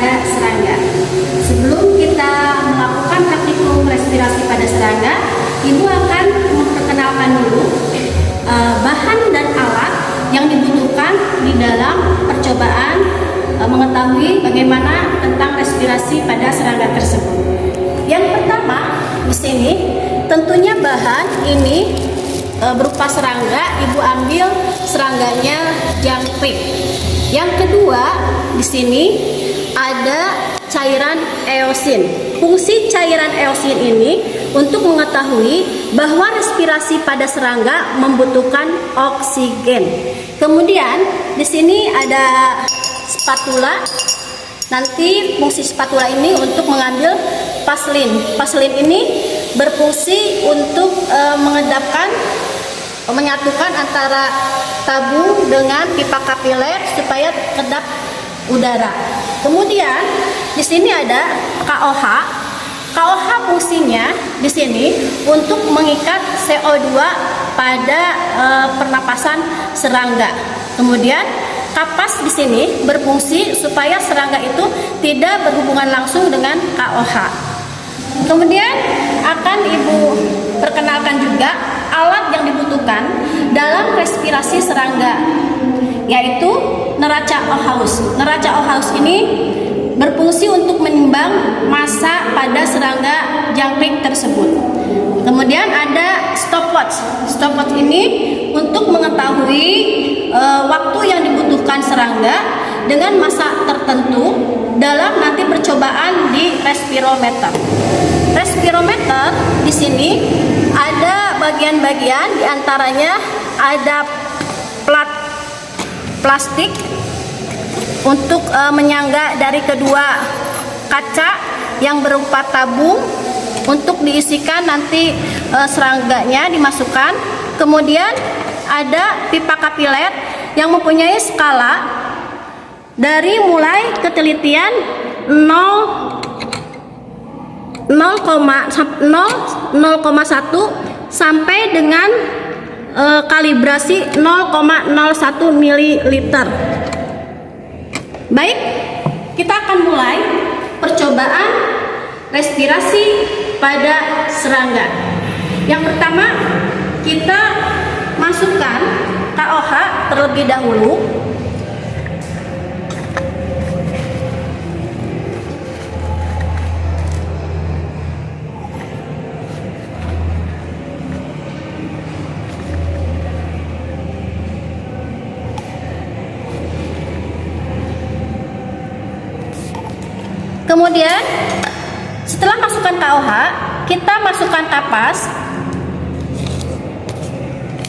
pada serangga. Sebelum kita melakukan praktikum respirasi pada serangga, Ibu akan memperkenalkan dulu bahan dan alat yang dibutuhkan di dalam percobaan mengetahui bagaimana tentang respirasi pada serangga tersebut. Yang pertama di sini tentunya bahan ini berupa serangga. Ibu ambil serangganya jangkrik. Yang kedua di sini ada cairan eosin. Fungsi cairan eosin ini untuk mengetahui bahwa respirasi pada serangga membutuhkan oksigen. Kemudian di sini ada spatula. Nanti fungsi spatula ini untuk mengambil paslin. Paslin ini berfungsi untuk menyatukan antara tabung dengan pipa kapiler supaya kedap udara. Kemudian di sini ada KOH. KOH fungsinya di sini untuk mengikat CO2 pada pernapasan serangga. Kemudian kapas di sini berfungsi supaya serangga itu tidak berhubungan langsung dengan KOH. Kemudian akan Ibu perkenalkan juga alat yang dibutuhkan dalam respirasi serangga, yaitu neraca Ohaus. Neraca Ohaus ini berfungsi untuk menimbang massa pada serangga jangkrik tersebut. Kemudian ada stopwatch. Stopwatch ini untuk mengetahui waktu yang dibutuhkan serangga dengan massa tertentu dalam nanti percobaan di respirometer. Respirometer di sini ada bagian-bagian, diantaranya ada plat plastik untuk menyangga dari kedua kaca yang berupa tabung untuk diisikan nanti serangganya dimasukkan. Kemudian ada pipa kapiler yang mempunyai skala dari mulai ketelitian 0,1 sampai dengan kalibrasi 0,01 ml. Baik, kita akan mulai percobaan respirasi pada serangga. Yang pertama, kita masukkan KOH terlebih dahulu. Kemudian setelah masukkan KOH, kita masukkan kapas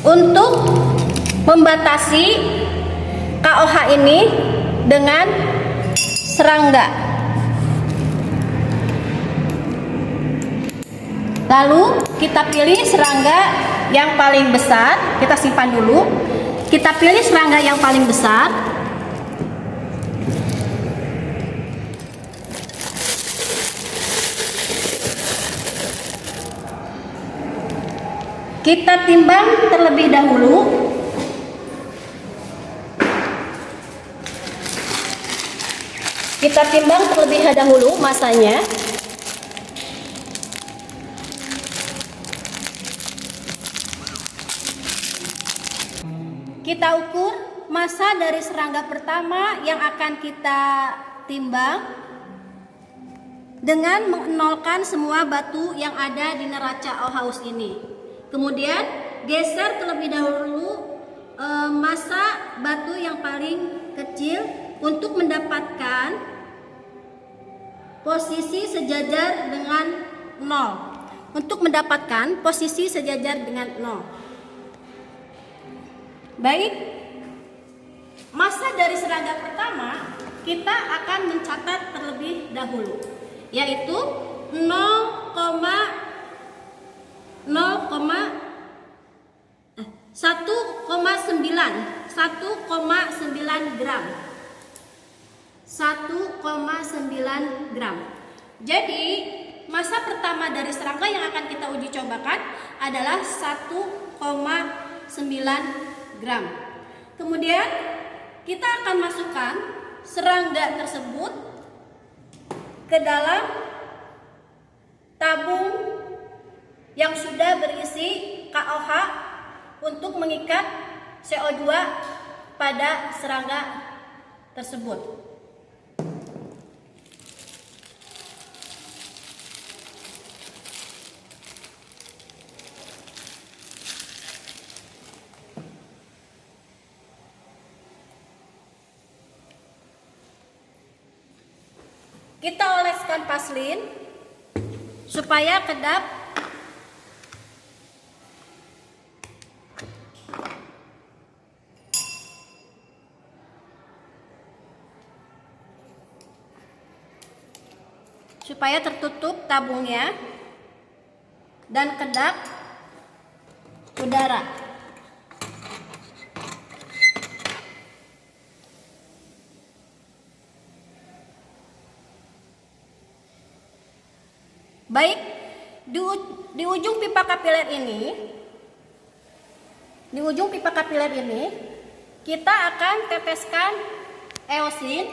untuk membatasi KOH ini dengan serangga. Lalu kita pilih serangga yang paling besar, kita simpan dulu. Kita pilih serangga yang paling besar. Kita timbang terlebih dahulu. Kita timbang terlebih dahulu massanya. Kita ukur massa dari serangga pertama yang akan kita timbang dengan menolkan semua batu yang ada di neraca Ohaus ini. Kemudian geser terlebih dahulu massa batu yang paling kecil untuk mendapatkan posisi sejajar dengan 0. Untuk mendapatkan posisi sejajar dengan 0. Baik, massa dari serangga pertama kita akan mencatat terlebih dahulu, yaitu 1,9 gram. 1,9 gram. Jadi massa pertama dari serangga yang akan kita uji cobakan adalah 1,9 gram. Kemudian kita akan masukkan serangga tersebut ke dalam tabung yang sudah berisi KOH untuk mengikat CO2 pada serangga tersebut. Kita oleskan paslin supaya kedap supaya tertutup tabungnya dan kedap udara. Baik, di ujung pipa kapiler ini, kita akan teteskan eosin.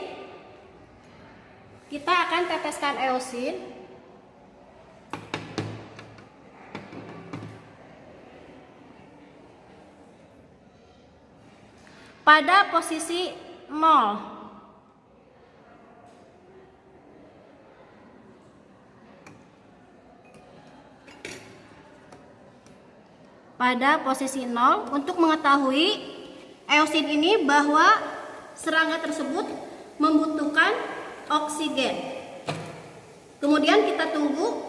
Pada posisi 0. Pada posisi 0 untuk mengetahui eosin ini bahwa serangga tersebut membutuhkan oksigen. Kemudian kita tunggu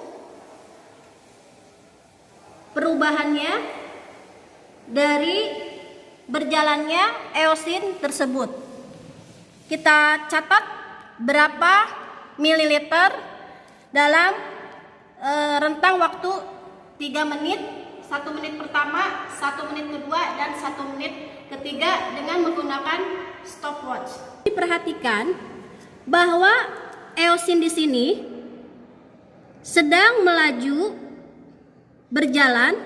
perubahannya dari berjalannya eosin tersebut. Kita catat berapa mililiter dalam rentang waktu 3 menit. 1 menit pertama, 1 menit kedua, dan 1 menit ketiga dengan menggunakan stopwatch. Diperhatikan bahwa eosin di sini sedang melaju berjalan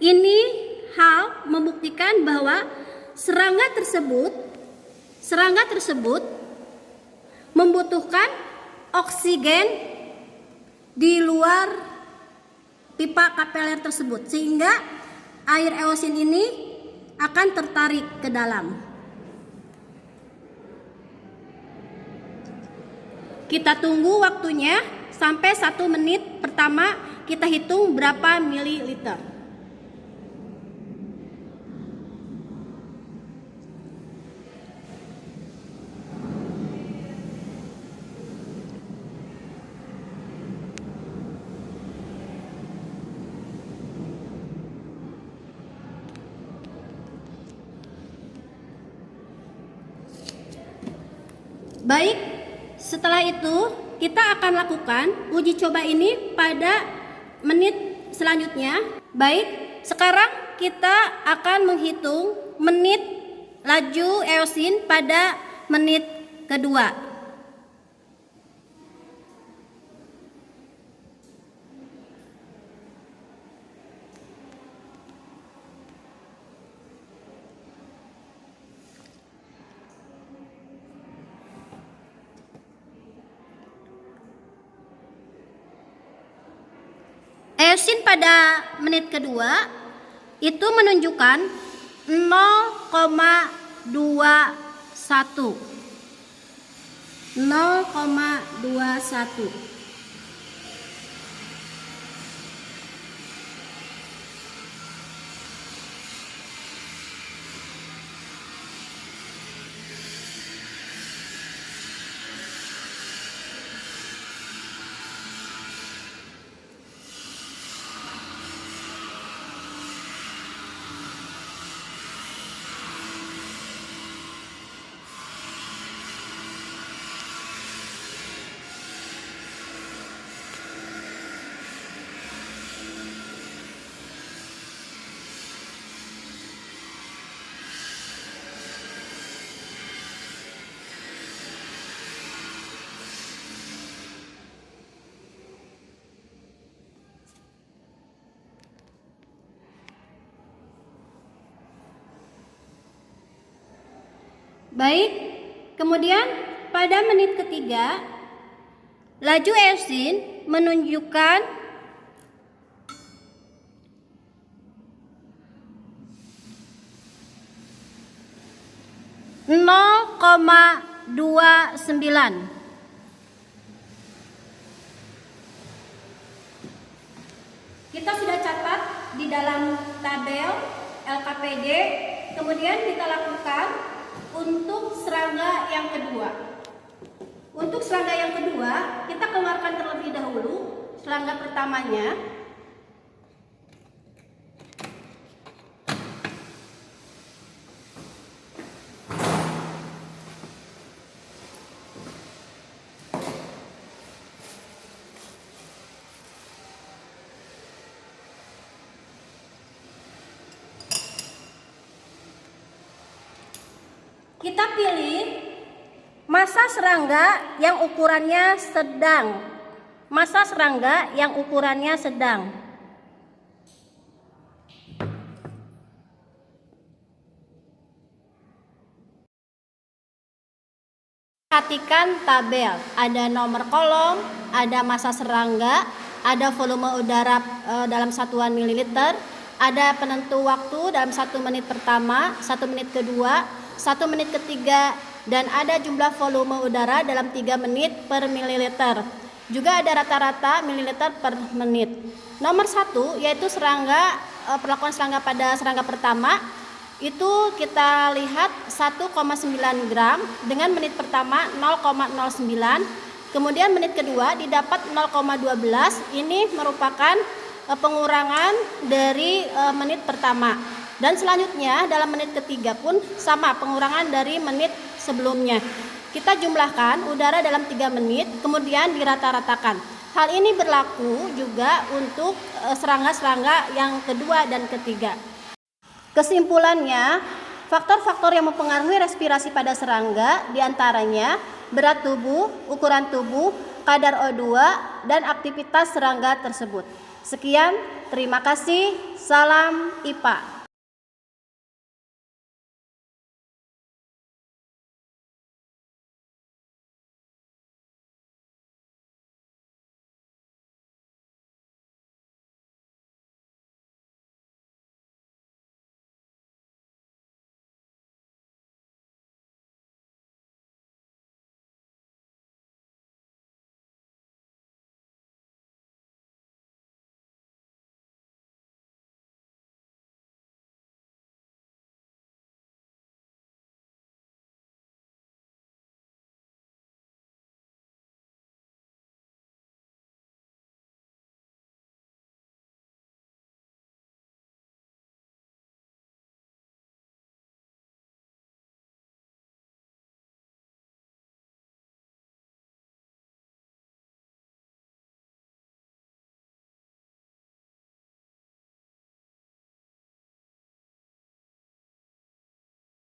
Ini hal membuktikan bahwa serangga tersebut membutuhkan oksigen di luar pipa kapiler tersebut, sehingga air eosin ini akan tertarik ke dalam. Kita tunggu waktunya sampai 1 menit pertama, kita hitung berapa mililiter. Baik, setelah itu kita akan lakukan uji coba ini pada menit selanjutnya. Baik, sekarang kita akan menghitung menit laju eosin pada menit kedua. Eosin pada menit kedua itu menunjukkan 0,21. Baik, kemudian pada menit ketiga, laju eosin menunjukkan 0,29. Kita sudah catat di dalam tabel LKPD, kemudian kita lakukan untuk serangga yang kedua. Untuk serangga yang kedua, kita keluarkan terlebih dahulu serangga pertamanya. Kita pilih massa serangga yang ukurannya sedang. Massa serangga yang ukurannya sedang. Perhatikan tabel, ada nomor kolom, ada massa serangga, ada volume udara dalam satuan mililiter, ada penentu waktu dalam 1 menit pertama, 1 menit kedua, 1 menit ketiga, dan ada jumlah volume udara dalam 3 menit per mililiter. Juga ada rata-rata mililiter per menit. Nomor 1 yaitu serangga, perlakuan serangga pada serangga pertama. Itu kita lihat 1,9 gram dengan menit pertama 0,09. Kemudian menit kedua didapat 0,12. Ini merupakan pengurangan dari menit pertama. Dan selanjutnya dalam menit ketiga pun sama, pengurangan dari menit sebelumnya. Kita jumlahkan udara dalam 3 menit, kemudian dirata-ratakan. Hal ini berlaku juga untuk serangga-serangga yang kedua dan ketiga. Kesimpulannya, faktor-faktor yang mempengaruhi respirasi pada serangga diantaranya berat tubuh, ukuran tubuh, kadar O2, dan aktivitas serangga tersebut. Sekian, terima kasih, salam IPA.